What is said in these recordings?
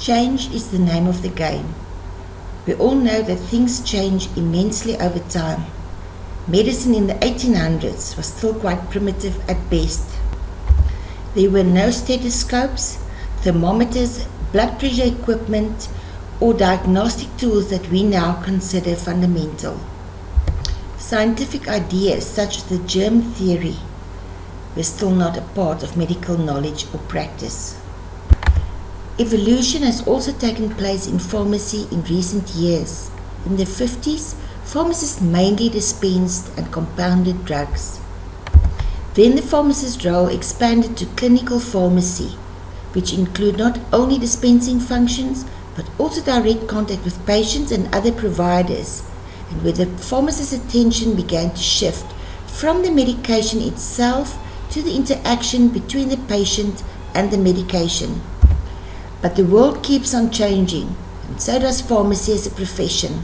Change is the name of the game. We all know that things change immensely over time. Medicine in the 1800s was still quite primitive at best. There were no stethoscopes, thermometers, blood pressure equipment, or diagnostic tools that we now consider fundamental. Scientific ideas such as the germ theory were still not a part of medical knowledge or practice. Evolution has also taken place in pharmacy in recent years. In the 50s, pharmacists mainly dispensed and compounded drugs. Then the pharmacist's role expanded to clinical pharmacy, which include not only dispensing functions, but also direct contact with patients and other providers, and where the pharmacist's attention began to shift from the medication itself to the interaction between the patient and the medication. But the world keeps on changing, and so does pharmacy as a profession.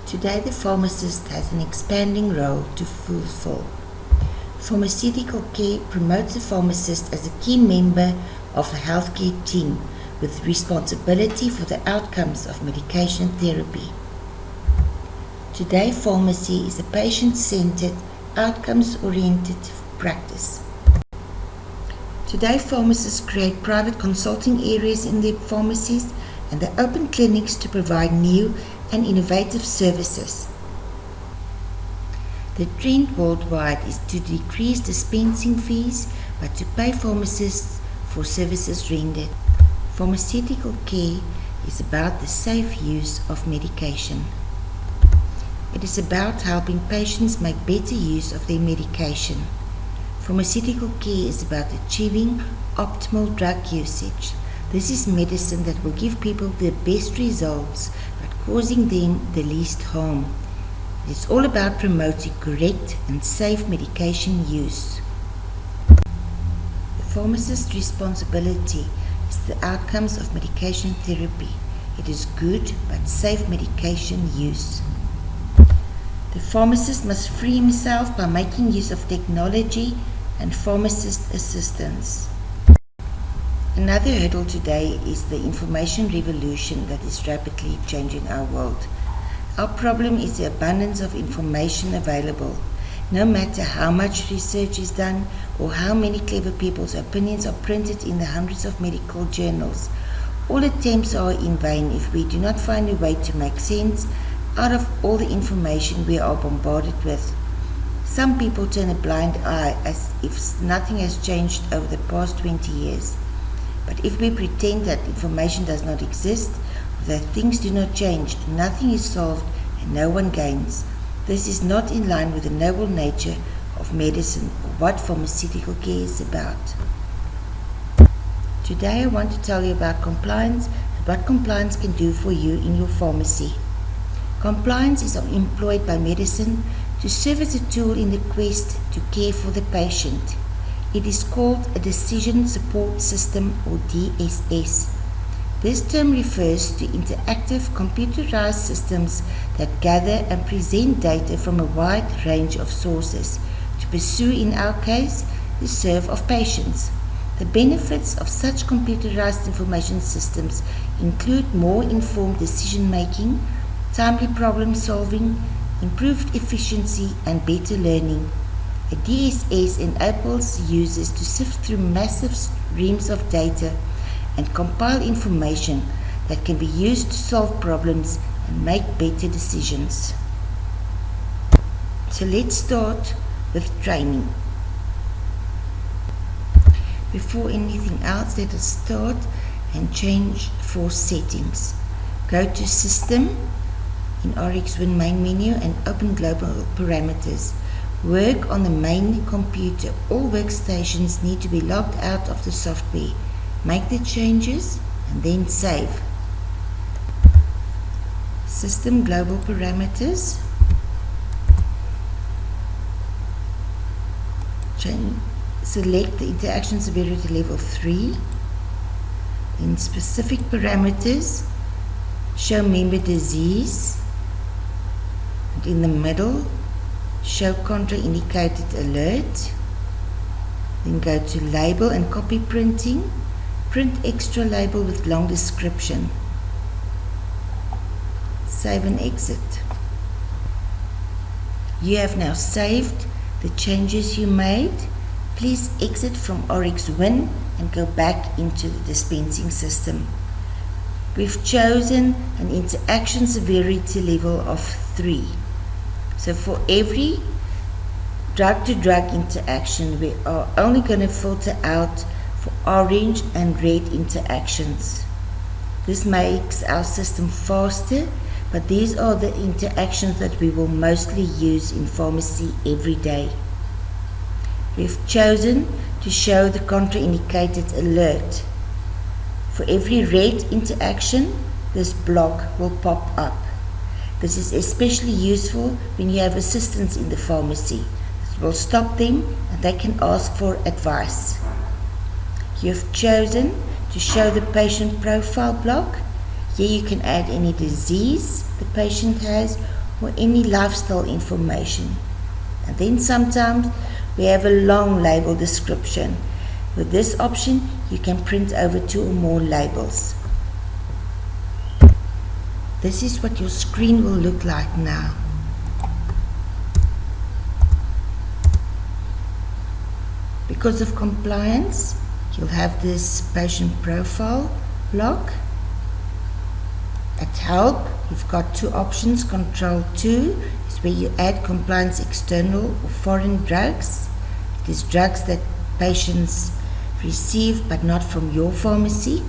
Today the pharmacist has an expanding role to fulfill. Pharmaceutical care promotes the pharmacist as a key member of the healthcare team with responsibility for the outcomes of medication therapy. Today pharmacy is a patient-centered, outcomes-oriented practice. Today, pharmacists create private consulting areas in their pharmacies, and they open clinics to provide new and innovative services. The trend worldwide is to decrease dispensing fees, but to pay pharmacists for services rendered. Pharmaceutical care is about the safe use of medication. It is about helping patients make better use of their medication. Pharmaceutical care is about achieving optimal drug usage. This is medicine that will give people the best results, but causing them the least harm. It is all about promoting correct and safe medication use. The pharmacist's responsibility is the outcomes of medication therapy. It is good but safe medication use. The pharmacist must free himself by making use of technology and pharmacist assistance. Another hurdle today is the information revolution that is rapidly changing our world. Our problem is the abundance of information available. No matter how much research is done or how many clever people's opinions are printed in the hundreds of medical journals, all attempts are in vain if we do not find a way to make sense out of all the information we are bombarded with. Some people turn a blind eye as if nothing has changed over the past 20 years. But if we pretend that information does not exist, or that things do not change, nothing is solved and no one gains. This is not in line with the noble nature of medicine or what pharmaceutical care is about. Today I want to tell you about Complienz and what Complienz can do for you in your pharmacy. Complienz is employed by medicine to serve as a tool in the quest to care for the patient. It is called a Decision Support System or DSS. This term refers to interactive computerized systems that gather and present data from a wide range of sources to pursue, in our case, the serve of patients. The benefits of such computerized information systems include more informed decision-making, timely problem-solving, improved efficiency and better learning. A DSS enables users to sift through massive streams of data and compile information that can be used to solve problems and make better decisions. So let's start with training. Before anything else, let us start and change 4 settings. Go to System in RxWin main menu and open Global Parameters. Work on the main computer. All workstations need to be logged out of the software. Make the changes and then save. System Global Parameters. Select the interaction severity level 3. In specific parameters, show member disease. And in the middle, show contraindicated alert. Then go to label and copy printing Print extra label with long description. Save and exit. You have now saved the changes you made. Please exit from Oryx Win and go back into the dispensing system. We've chosen an interaction severity level of 3. So for every drug-to-drug interaction, we are only going to filter out for orange and red interactions. This makes our system faster, but these are the interactions that we will mostly use in pharmacy every day. We've chosen to show the contraindicated alert. For every red interaction, this block will pop up. This is especially useful when you have assistants in the pharmacy. This will stop them and they can ask for advice. You have chosen to show the patient profile block. Here you can add any disease the patient has or any lifestyle information. And then sometimes we have a long label description. With this option, you can print over 2 or more labels. This is what your screen will look like now. Because of compliance, you'll have this patient profile block. At help, you've got 2 options. Control 2 is where you add compliance external or foreign drugs. It is drugs that patients receive but not from your pharmacy.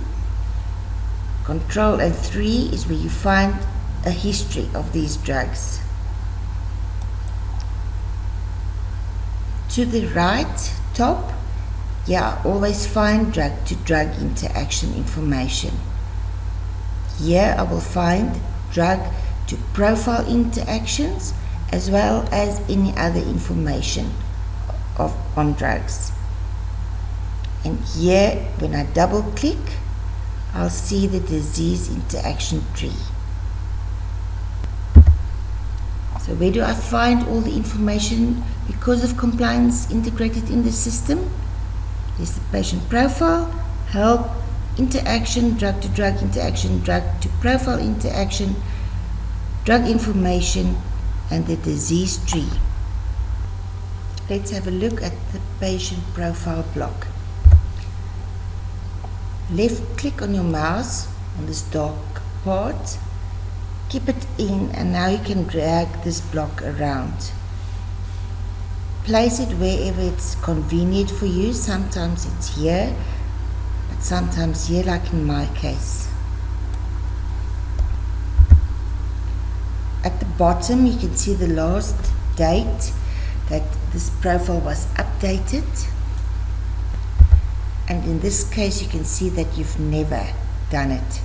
Control and 3 is where you find a history of these drugs. To the right top, always find drug-to-drug interaction information. Here I will find drug-to-profile interactions as well as any other information on drugs. And here, when I double click, I'll see the disease interaction tree. So where do I find all the information because of compliance integrated in the system? There's the patient profile, help, interaction, drug-to-drug interaction, drug-to-profile interaction, drug information, and the disease tree. Let's have a look at the patient profile block. Left click on your mouse on this dark part, keep it in, and now you can drag this block around. Place it wherever it's convenient for you. Sometimes it's here, but sometimes here, like in my case. At the bottom you can see the last date that this profile was updated. And in this case you can see that you've never done it.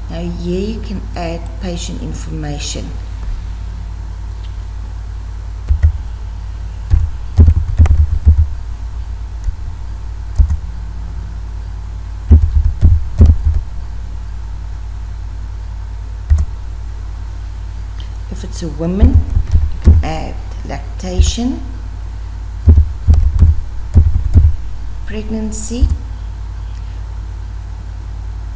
Now here you can add patient information. If it's a woman, you can add lactation, pregnancy,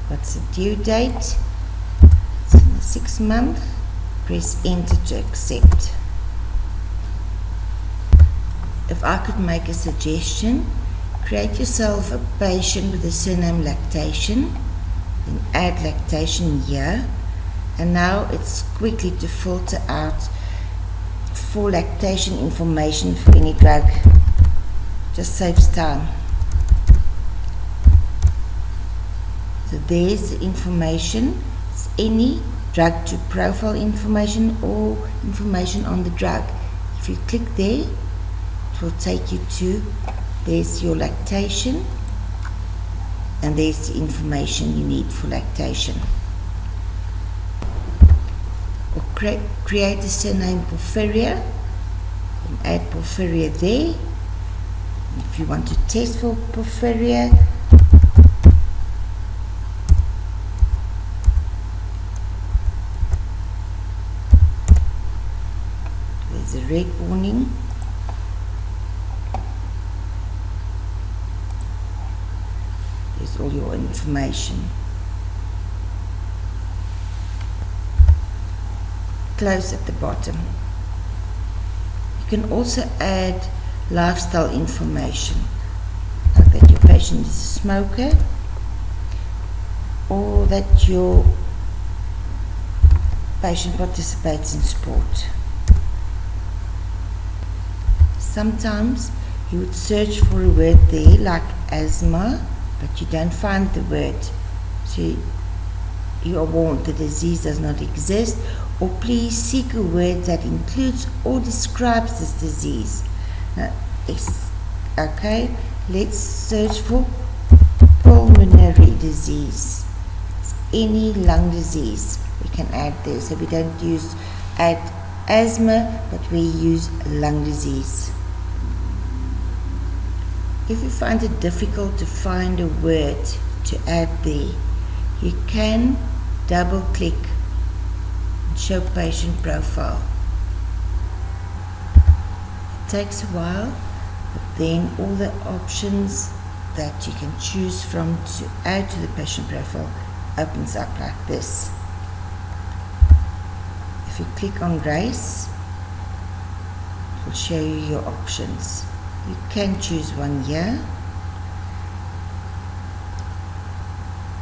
what's the due date, it's in the 6th month, press enter to accept. If I could make a suggestion, create yourself a patient with the surname lactation, then add lactation here, and now it's quickly to filter out for lactation information for any drug. Just saves time. So there's the information. It's any drug to profile information or information on the drug. If you click there, it will take you to, there's your lactation, and there's the information you need for lactation. Or create a surname porphyria, and add porphyria there. If you want to test for porphyria, there's a red warning. There's all your information. Close at the bottom. You can also add lifestyle information, like that your patient is a smoker, or that your patient participates in sport. Sometimes you would search for a word there like asthma, but you don't find the word. So you are warned the disease does not exist, or please seek a word that includes or describes this disease. Now, okay, let's search for pulmonary disease. It's any lung disease we can add there. So we don't add asthma, but we use lung disease. If you find it difficult to find a word to add there, you can double click and show patient profile. It takes a while, but then all the options that you can choose from to add to the patient profile opens up like this. If you click on race, it will show you your options. You can choose one here.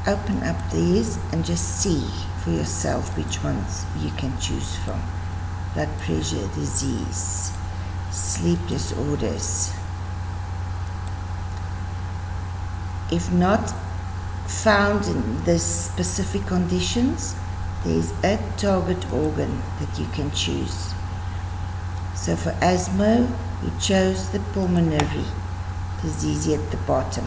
Open up these and just see for yourself which ones you can choose from. Blood pressure, disease, sleep disorders. If not found in the specific conditions, there is a target organ that you can choose. So for asthma, we chose the pulmonary disease at the bottom.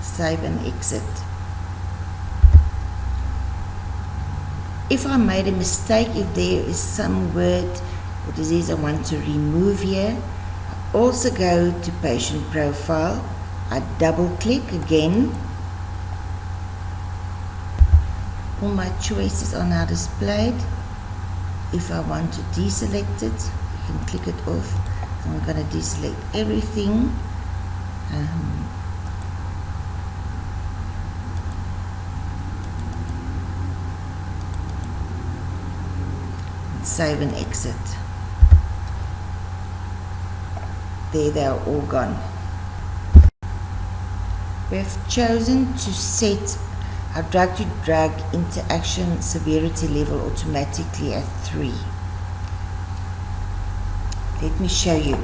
Save and exit. If I made a mistake, if there is some word or disease I want to remove here, I also go to patient profile. I double click again. All my choices are now displayed. If I want to deselect it, you can click it off. I'm going to deselect everything. Save and exit. There they are all gone. We have chosen to set our drug-to-drug interaction severity level automatically at 3. Let me show you.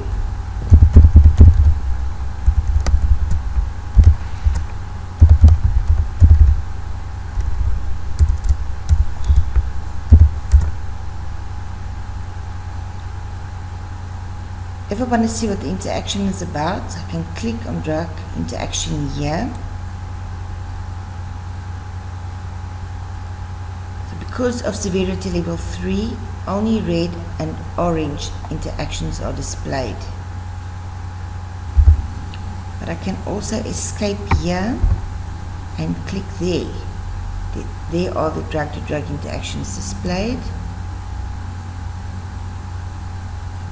If I want to see what the interaction is about, I can click on drug interaction here. So because of severity level 3, only red and orange interactions are displayed. But I can also escape here and click there. There are the drug-to-drug interactions displayed.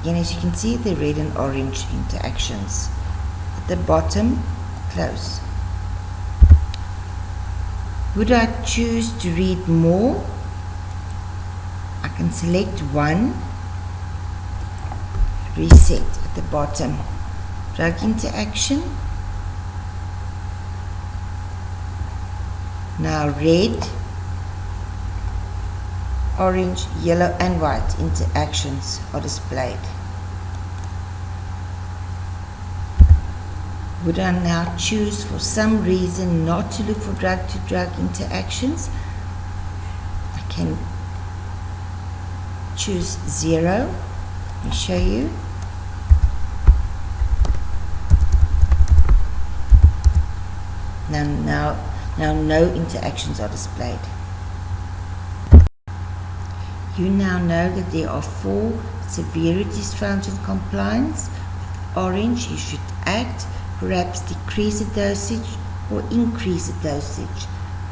Again, as you can see, the red and orange interactions. At the bottom, close. Would I choose to read more? I can select one, reset at the bottom. Drug interaction. Now red, orange, yellow and white interactions are displayed. Would I now choose for some reason not to look for drug-to-drug interactions? I can choose 0. Let me show you. Now no interactions are displayed. You now know that there are 4 severities found in compliance. With orange, you should act, perhaps decrease the dosage or increase the dosage.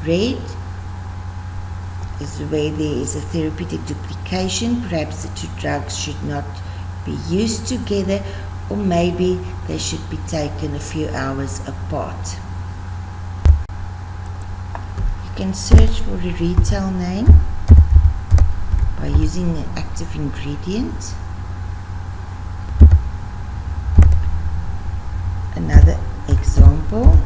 Red is where there is a therapeutic duplication, perhaps the 2 drugs should not be used together, or maybe they should be taken a few hours apart. You can search for a retail name by using an active ingredient. Another example.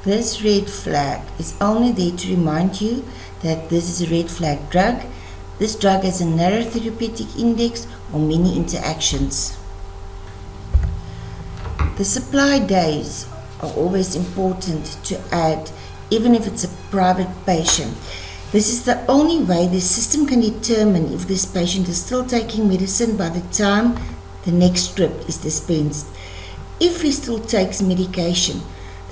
This red flag is only there to remind you that this is a red flag drug. This drug has a narrow therapeutic index or many interactions. The supply days are always important to add, even if it's a private patient. This is the only way the system can determine if this patient is still taking medicine by the time the next script is dispensed. If he still takes medication,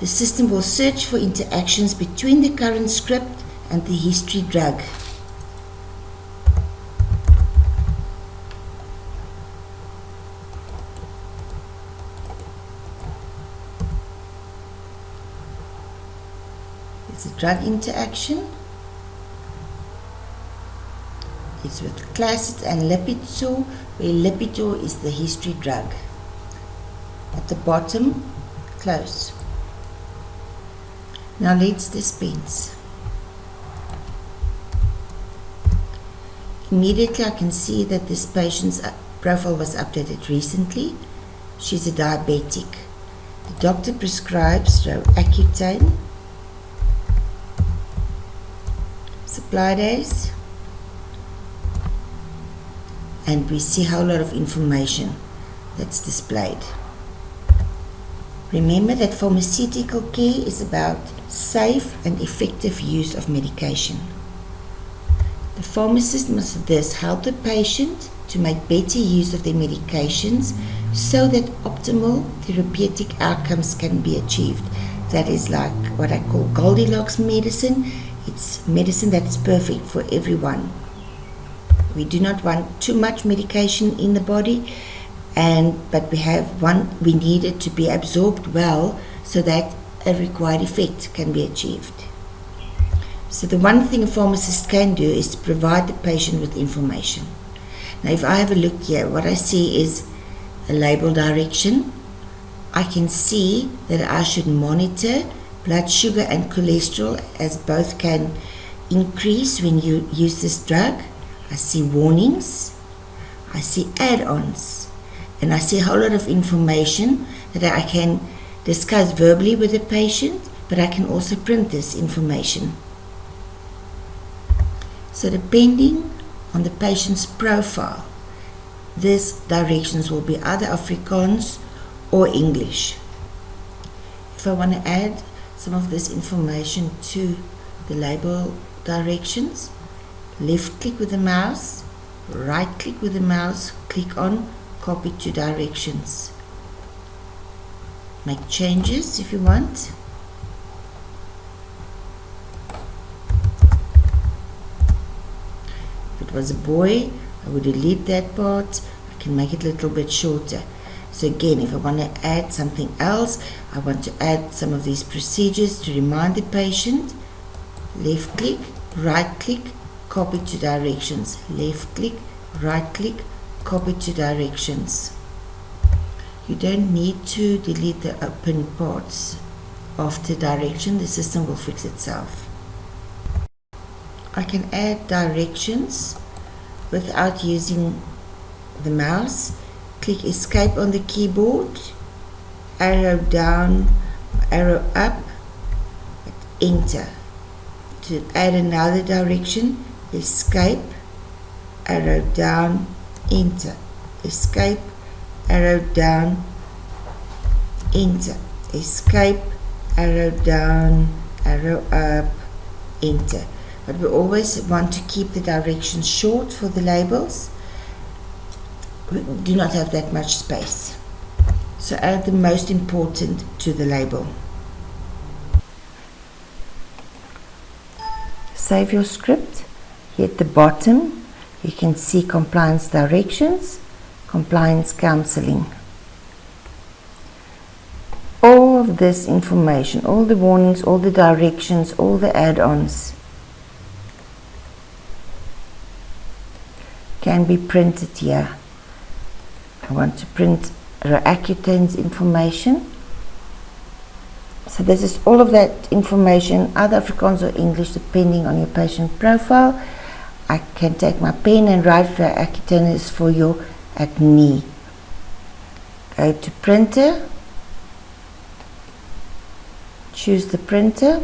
the system will search for interactions between the current script and the history drug. It's a drug interaction. It's with Classid and Lipitor, where Lipitor is the history drug. At the bottom, close. Now let's dispense. Immediately I can see that this patient's profile was updated recently. She's a diabetic. The doctor prescribes Accutane. Supply days. And we see a whole lot of information that's displayed. Remember that pharmaceutical care is about safe and effective use of medication. The pharmacist must thus help the patient to make better use of their medications so that optimal therapeutic outcomes can be achieved. That is like what I call Goldilocks medicine. It's medicine that's perfect for everyone. We do not want too much medication in the body, but we need it to be absorbed well so that a required effect can be achieved. So the one thing a pharmacist can do is to provide the patient with information. Now if I have a look here, what I see is a label direction. I can see that I should monitor blood sugar and cholesterol, as both can increase when you use this drug. I see warnings, I see add-ons, and I see a whole lot of information that I can discuss verbally with the patient, but I can also print this information. So depending on the patient's profile, these directions will be either Afrikaans or English. If I want to add some of this information to the label directions, left click with the mouse, right click with the mouse, click on copy to directions. Make changes if you want. If it was a boy, I would delete that part. I can make it a little bit shorter. So again, if I want to add something else, I want to add some of these procedures to remind the patient. Left click, right click, copy to directions. Left click, right click, copy to directions. You don't need to delete the open parts. After direction, the system will fix itself. I can add directions without using the mouse. Click escape on the keyboard, arrow down, arrow up, enter. To add another direction, escape, arrow down, enter. Escape, arrow down, enter. Escape, arrow down, arrow up, enter. But we always want to keep the directions short for the labels. We do not have that much space. So add the most important to the label. Save your script. Here at the bottom you can see compliance directions, compliance counseling. All of this information, all the warnings, all the directions, all the add-ons can be printed here. I want to print Accutane's information. So this is all of that information, either Afrikaans or English, depending on your patient profile. I can take my pen and write Accutane is for your acne. Go to printer, choose the printer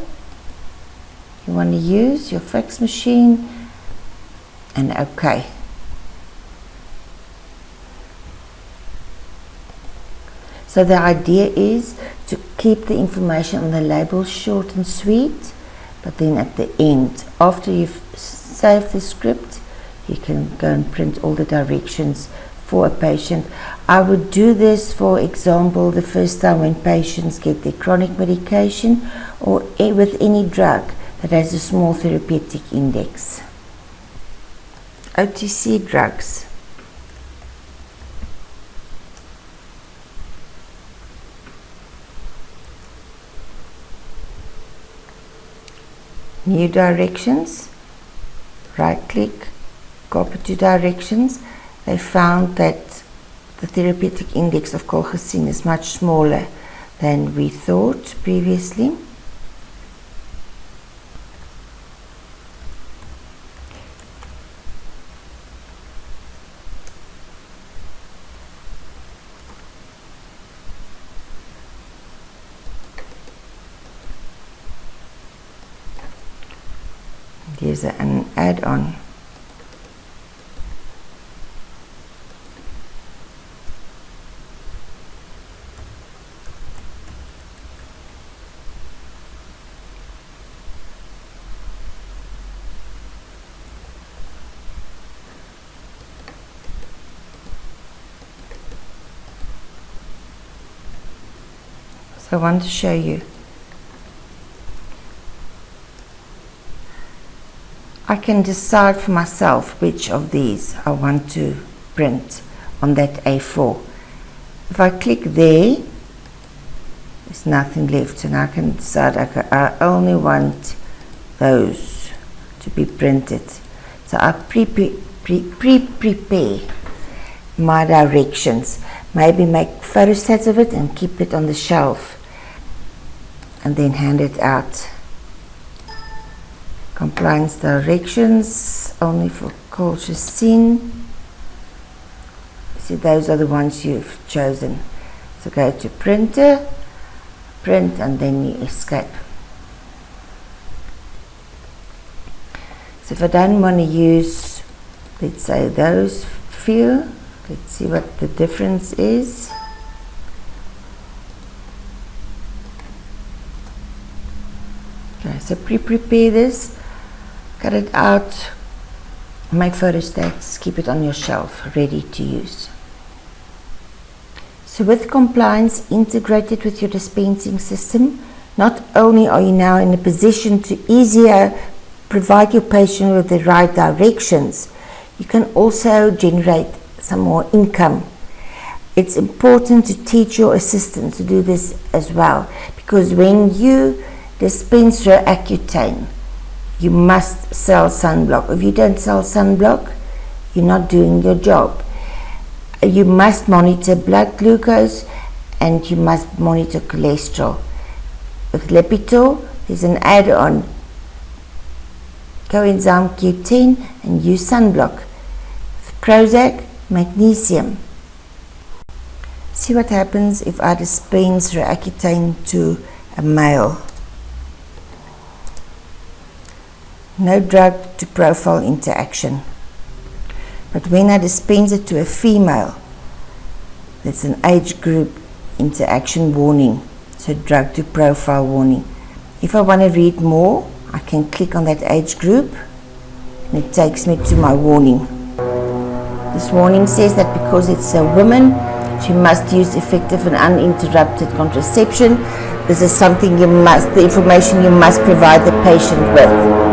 you want to use, your fax machine, and OK. So the idea is to keep the information on the label short and sweet, but then at the end, after you've saved the script, you can go and print all the directions for a patient. I would do this, for example, the first time when patients get their chronic medication or with any drug that has a small therapeutic index. OTC drugs. New directions, right click, copy to directions. They found that the therapeutic index of colchicine is much smaller than we thought previously. Here's an add-on. So I want to show you. I can decide for myself which of these I want to print on that A4. If I click there, there's nothing left, and I can decide I only want those to be printed. So I prepare my directions, maybe make photostats of it and keep it on the shelf, and then hand it out. Compliance directions only for colchicine. See, those are the ones you've chosen. So go to printer, print, and then you escape. So if I don't want to use, let's say, those few, let's see what the difference is. Okay, so prepare this. Cut it out, make photostats, keep it on your shelf, ready to use. So with Complienz integrated with your dispensing system, not only are you now in a position to easier provide your patient with the right directions, you can also generate some more income. It's important to teach your assistant to do this as well, because when you dispense Accutane, you must sell sunblock. If you don't sell sunblock, you're not doing your job. You must monitor blood glucose and you must monitor cholesterol. With Lipitor, there's an add-on, coenzyme Q10, and use sunblock. With Prozac, magnesium. See what happens if I dispense Accutane to a male. No drug to profile interaction. But when I dispense it to a female, there's an age group interaction warning, so drug to profile warning. If I want to read more, I can click on that age group and it takes me to my warning. This warning says that because it's a woman, she must use effective and uninterrupted contraception. This is something the information you must provide the patient with.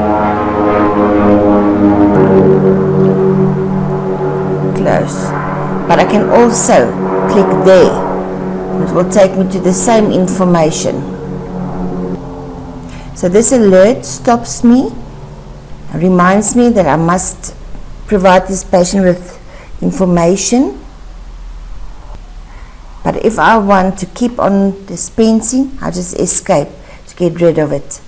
Close. But I can also click there. it will take me to the same information. So this alert stops me and reminds me that I must provide this patient with information. But if I want to keep on dispensing, I just escape to get rid of it.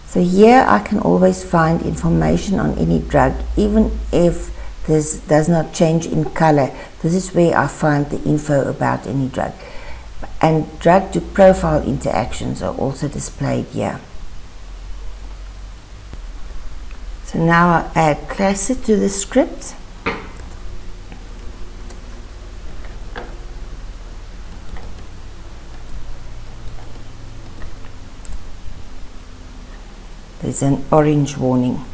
So here I can always find information on any drug, even if this does not change in color. This is where I find the info about any drug. And drug to profile interactions are also displayed here. So now I'll add Classed to the script. There's an orange warning.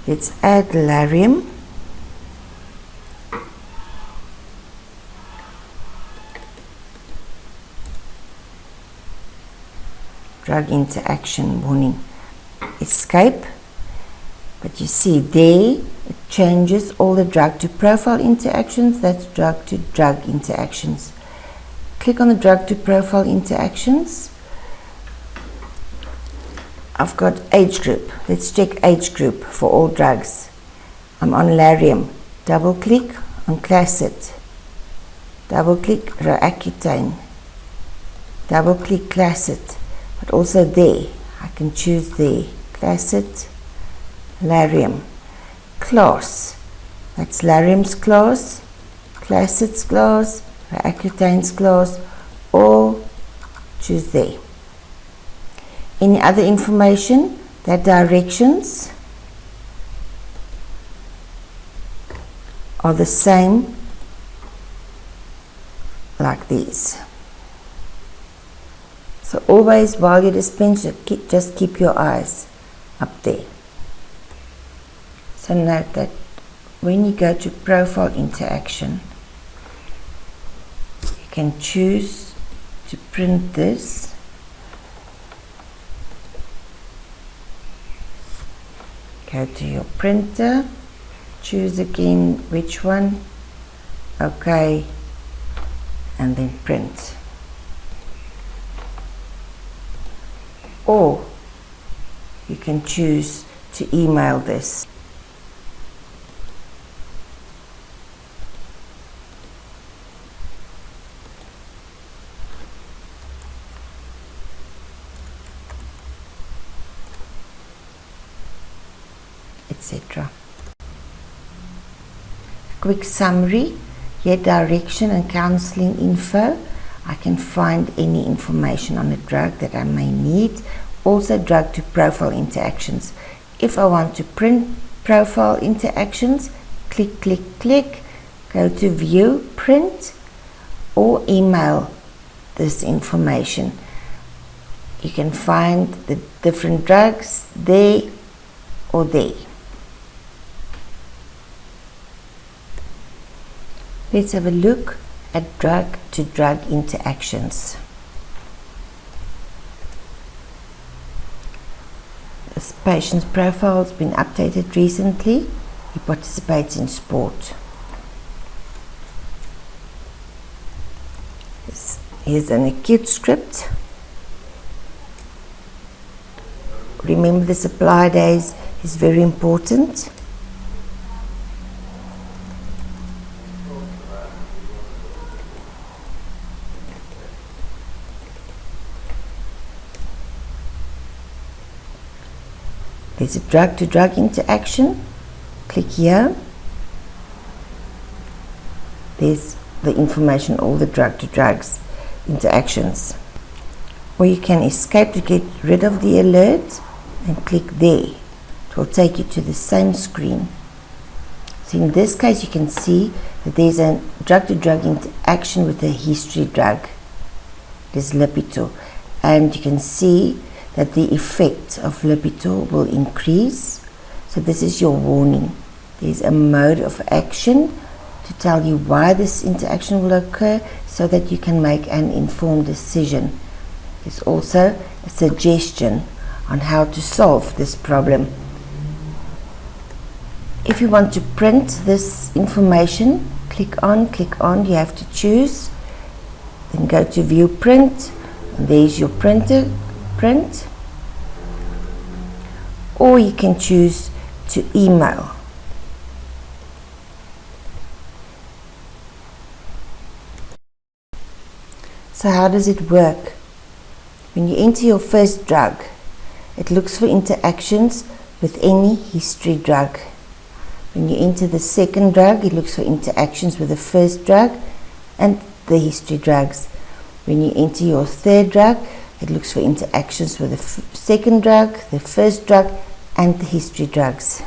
Let's add Lariam. Drug interaction warning. Escape. But you see there, it changes all the drug to profile interactions. That's drug to drug interactions. Click on the drug to profile interactions. I've got age group. Let's check age group for all drugs. I'm on Lariam. Double click on Classed. Double click Roaccutane. Double click Classed. But also there, I can choose there. Classed, Lariam. Class. That's Lariam's class, Classed's class, Roaccutane's class, or choose there. Any other information, that directions are the same like these. So always while you dispense, just keep your eyes up there. So note that when you go to profile interaction, you can choose to print this. Go to your printer, choose again which one, OK, and then print. Or you can choose to email this. Etc. Quick summary. Here, direction and counseling info. I can find any information on a drug that I may need. Also drug to profile interactions. If I want to print profile interactions, click, click, click, go to view, print, or email this information. You can find the different drugs there or there. Let's have a look at drug-to-drug interactions. This patient's profile has been updated recently. He participates in sport. Here's an acute script. Remember, the supply days is very important. There's a drug-to-drug interaction. Click here. There's the information, all the drug-to-drugs interactions. Or you can escape to get rid of the alert and click there. It will take you to the same screen. So in this case, you can see that there's a drug-to-drug interaction with a history drug. This Lipitor. And you can see that the effect of Lipitor will increase. So this is your warning. There's a mode of action to tell you why this interaction will occur so that you can make an informed decision. There's also a suggestion on how to solve this problem. If you want to print this information, click on, you have to choose, then go to view print, and there's your print, or you can choose to email. So how does it work? When you enter your first drug, it looks for interactions with any history drug. When you enter the second drug, it looks for interactions with the first drug and the history drugs. When you enter your third drug, it looks for interactions with the second drug, the first drug and the history drugs.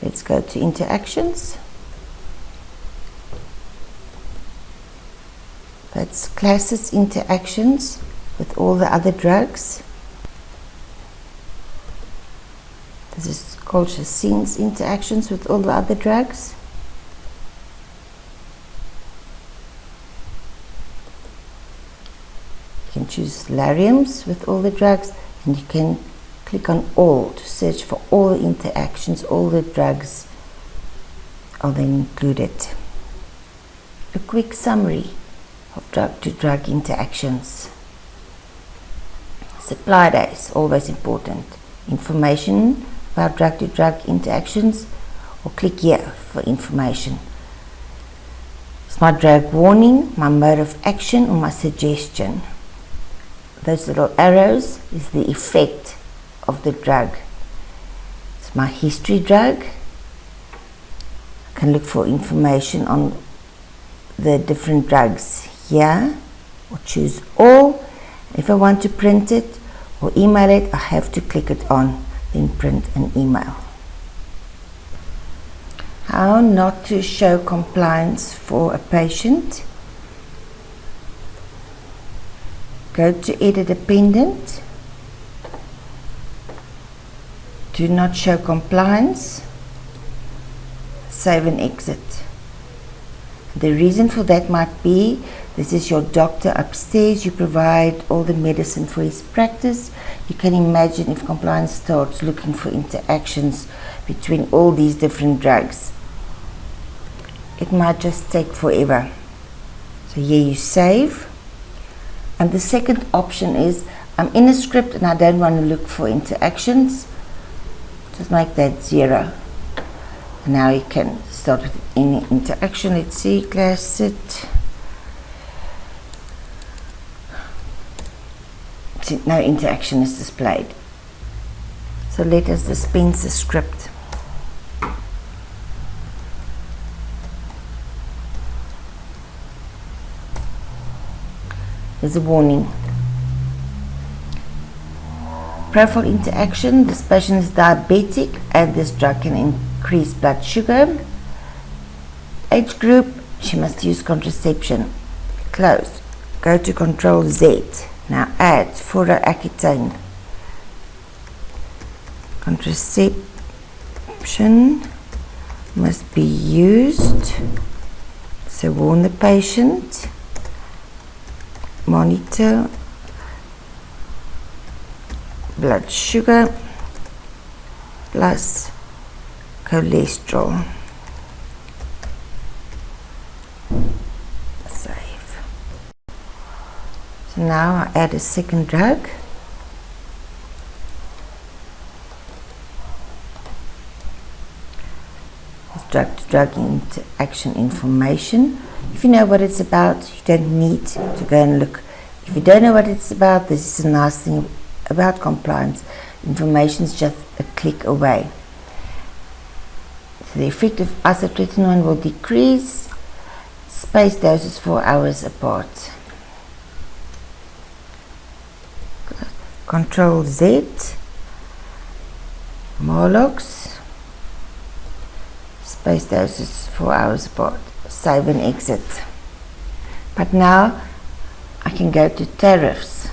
Let's go to interactions. That's classes interactions with all the other drugs. This is culture scenes interactions with all the other drugs. You can choose lariums with all the drugs, and you can click on all to search for all the interactions, all the drugs are then included. A quick summary of drug-to-drug interactions. Supply days, always important. Information about drug-to-drug interactions, or click here for information. It's my drug warning, my mode of action, or my suggestion. Those little arrows is the effect of the drug. It's my history drug. I can look for information on the different drugs here, or choose all. If I want to print it or email it, I have to click it on, then print and email. How not to show compliance for a patient. Go to edit dependent. Do not show compliance. Save and exit. The reason for that might be, this is your doctor upstairs, you provide all the medicine for his practice. You can imagine if compliance starts looking for interactions between all these different drugs, it might just take forever. So here you save. And the second option is, I'm in a script and I don't want to look for interactions. Just make that 0. And now you can start with any interaction. Let's see, class sit. No interaction is displayed. So let us dispense the script. There's a warning. Profile interaction. This patient is diabetic and this drug can increase blood sugar. Age group, she must use contraception. Close. Go to Control Z. Now add fluoroacetate. Contraception must be used. So warn the patient. Monitor blood sugar plus cholesterol. Save. So now I add a second drug. It's drug-to-drug interaction information. If you know what it's about, you don't need to go and look. If you don't know what it's about, this is a nice thing about compliance. Information is just a click away. So the effect of isotretinoin will decrease. Spaced doses 4 hours apart. Control Z. Morlox. Spaced doses 4 hours apart. Save and exit. But now I can go to tariffs.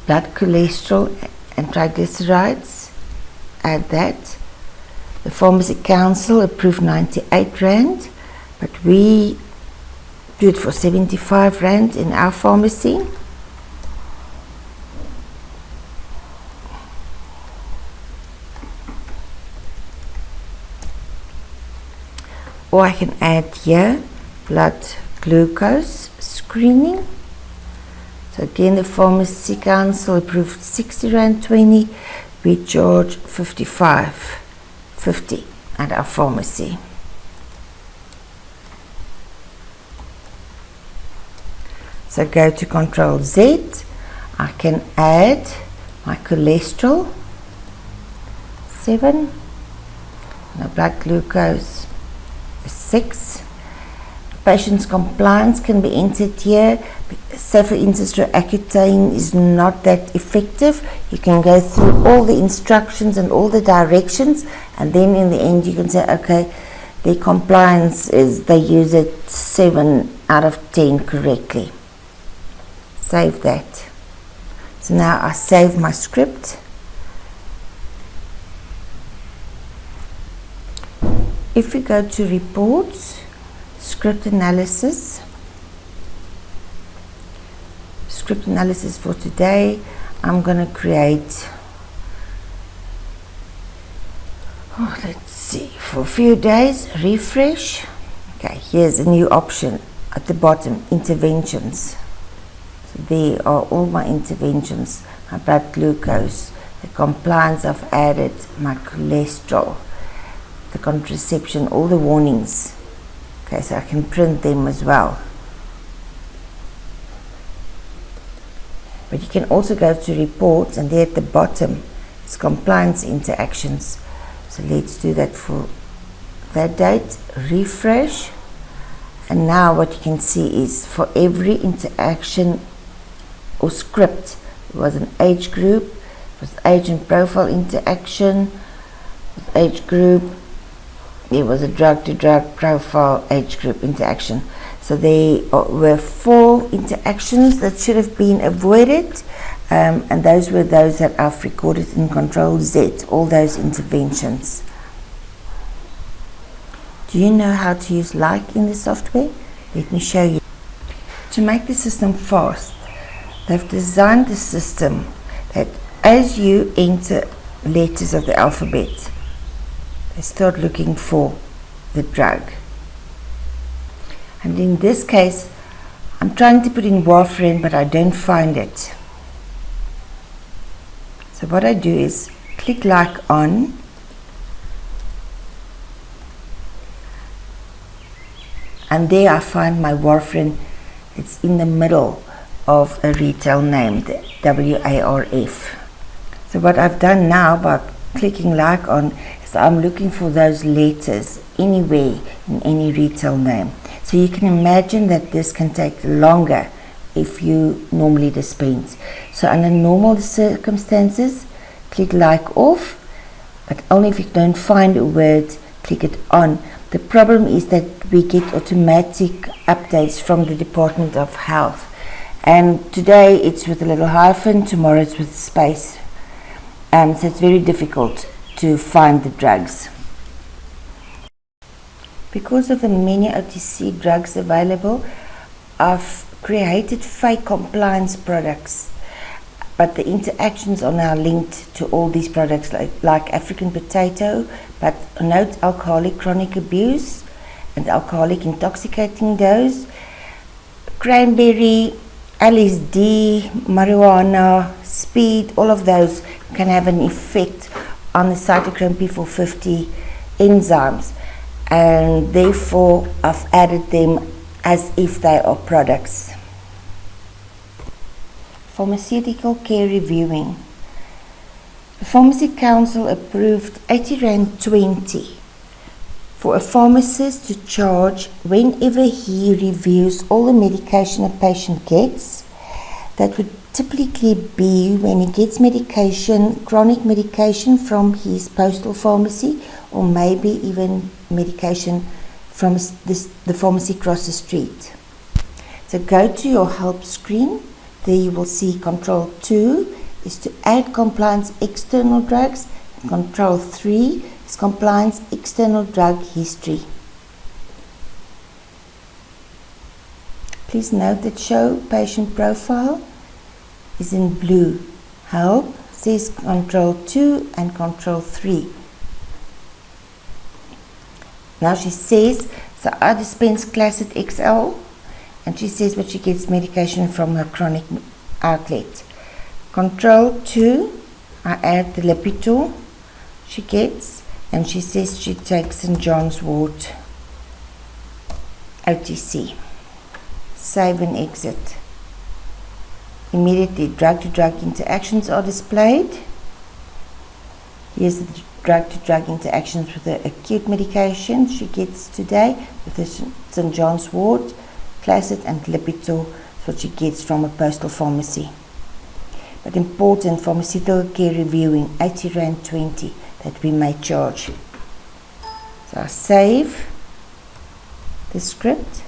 Blood cholesterol and triglycerides. Add that. The Pharmacy Council approved 98 Rand, but we do it for 75 Rand in our pharmacy. or I can add here blood glucose screening. So again, the Pharmacy Council approved 60 Rand 20. We charge 55.50 at our pharmacy. So go to Control Z. I can add my cholesterol 7. My blood glucose is 6. Patient's compliance can be entered here. Say for instance, Accutane is not that effective. You can go through all the instructions and all the directions, and then in the end you can say, okay, their compliance is they use it 7 out of 10 correctly. Save that. So now I save my script. If we go to reports, script analysis for today, I'm going to create, let's see, for a few days, refresh. Okay, here's a new option at the bottom, interventions. So there are all my interventions, my blood glucose, the compliance I've added, my cholesterol, the contraception, all the warnings. Okay, so I can print them as well. But you can also go to reports, and there at the bottom is compliance interactions. So let's do that for that date, refresh. And now what you can see is for every interaction or script, there was an age group, it was age and profile interaction, age group, there was a drug-to-drug profile age group interaction. So there were 4 interactions that should have been avoided, and those were those that I've recorded in Control Z, all those interventions. Do you know how to use like in the software? Let me show you. To make the system fast, they've designed the system that as you enter letters of the alphabet, they start looking for the drug. And in this case, I'm trying to put in warfarin, but I don't find it. So what I do is click like on, and there I find my warfarin. It's in the middle of a retail name, the WARF. So what I've done now by clicking like on is I'm looking for those letters anywhere in any retail name. So you can imagine that this can take longer if you normally dispense. So under normal circumstances, click like off, but only if you don't find a word, click it on. The problem is that we get automatic updates from the Department of Health. And today it's with a little hyphen, tomorrow it's with space. So it's very difficult to find the drugs. Because of the many OTC drugs available, I've created fake compliance products, but the interactions are now linked to all these products like African potato, but note alcoholic chronic abuse and alcoholic intoxicating dose, cranberry, LSD, marijuana, speed, all of those can have an effect on the cytochrome P450 enzymes, and therefore I've added them as if they are products. Pharmaceutical care reviewing. The Pharmacy Council approved 80 Rand 20 for a pharmacist to charge whenever he reviews all the medication a patient gets. That would typically be when he gets medication, chronic medication from his postal pharmacy, or maybe even medication from the pharmacy across the street. So go to your help screen. There you will see Control 2 is to add compliance external drugs, and Control 3 is compliance external drug history. Please note that show patient profile is in blue. Help says Control 2 and Control 3. Now she says, so I dispense Classic XL, and she says that she gets medication from her chronic outlet. Control 2, I add the Lipitor she gets, and she says she takes St. John's Wort OTC. Save and exit. Immediately drug-to-drug interactions are displayed. Here's the drug-to-drug interactions with the acute medication she gets today with the St. John's Wort, Classic and Lipitor, what she gets from a postal pharmacy. But important, pharmaceutical care reviewing, 80 Rand 20 that we may charge. So I save the script.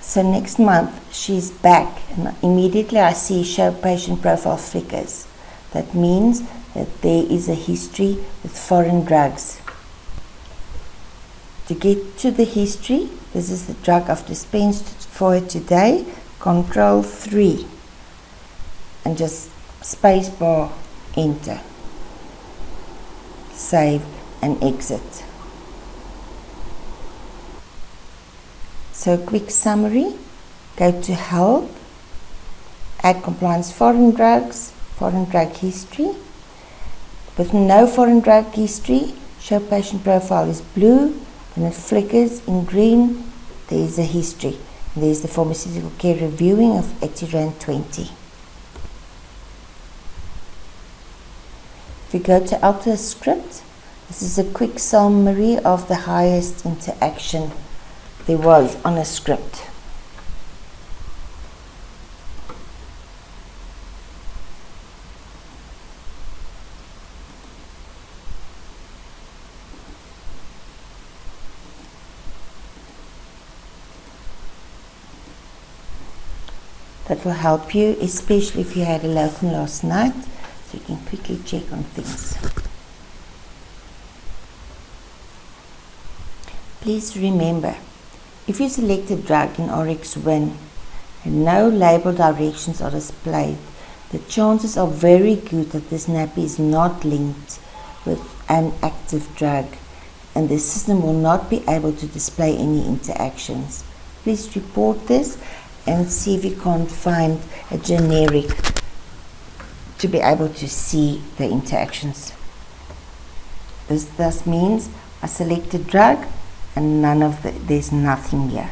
So next month she's back, and immediately I see show patient profile flickers. That means that there is a history with foreign drugs. To get to the history, this is the drug I've dispensed for her today, Control 3, and just spacebar, enter, save and exit. So quick summary, go to help, add compliance foreign drugs, foreign drug history. With no foreign drug history, show patient profile is blue. When it flickers in green, there is a history. There is the pharmaceutical care reviewing of 80 Rand 20. If we go to alter script, this is a quick summary of the highest interaction there was on a script. That will help you, especially if you had a locum last night, so you can quickly check on things. Please remember, if you select a drug in RX1 and no label directions are displayed, the chances are very good that this nappy is not linked with an active drug, and the system will not be able to display any interactions. Please report this and see if you can't find a generic to be able to see the interactions. This thus means I select a drug and there's nothing here,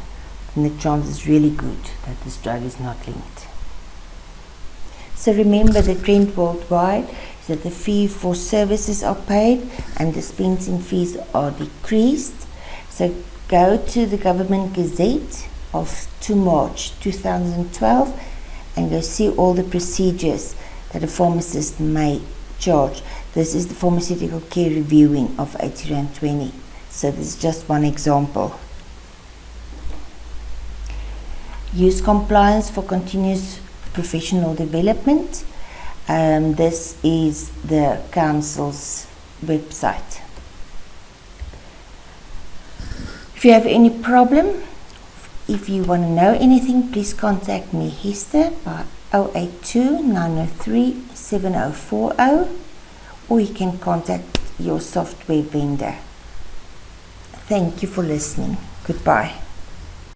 and the chance is really good that this drug is not linked. So remember, the trend worldwide is that the fee for services are paid and dispensing fees are decreased. So go to the Government Gazette of 2 March 2012 and go see all the procedures that a pharmacist may charge. This is the pharmaceutical care reviewing of 80 Rand 20. So this is just one example. Use Complienz for continuous professional development. This is the council's website. If you have any problem, if you want to know anything, please contact me, Hester, by 082 903 7040, or you can contact your software vendor. Thank you for listening. Goodbye.